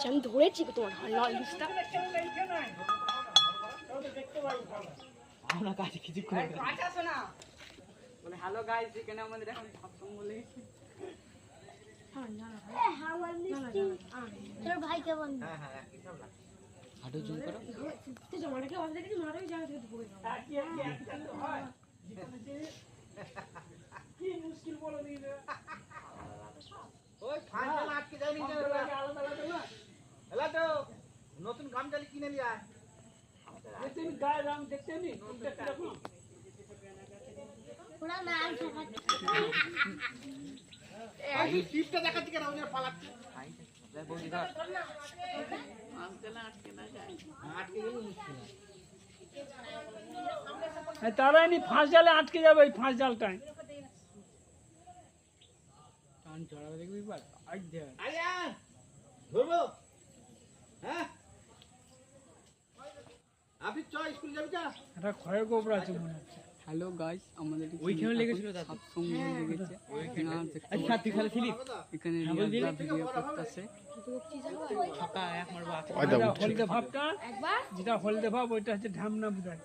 আমি ধরেছি তোমার ললিসটা আমরা কাছে কিছু করে আসো না বলে হ্যালো গাইস এখানে আমাদের এখন সবসময় বলে তোর ভাই কেমন হাঁটু জুম করো তুই জমাটাকে অবস্থা দেখি মারো জায়গা থেকে ঢুকে কি মুশকিল বলো দিলে ওই ফাঁসা আটকে যায়নি আলাদা না এলা তো নতুন গামজালি কিনে নিয়ে আয় দেখতে নি গায়ে রং দেখতে নি দেখতে রাখো পুরা লাল এই টিপটা দেখাচ্ছি কেন ওনে পালাচ্ছে হাই যা বলি ধর আটকে না যায় আটকে গেলে মুশকিল তারাই নি ফাঁস জালে আটকে যাবে এই ফাঁস জালটায় টান চড়াবে দেখবি বাস আই দে আয়া ধরবো হ্যাঁ আপনি চল স্কুল যাবি না এটা ক্ষয় গোবর আছে মনে হচ্ছে। হ্যালো গাইস আমাদের ওইখানে লেগেছিল দাদা সবসময় লেগেছে আচ্ছা তুই খালি ছিলি এখানে রিয়াজদা ভিডিও করতেছে হলদে ভাবটা যেটা হলদে ভাব ওইটা হচ্ছে ঢামনা বুঝায়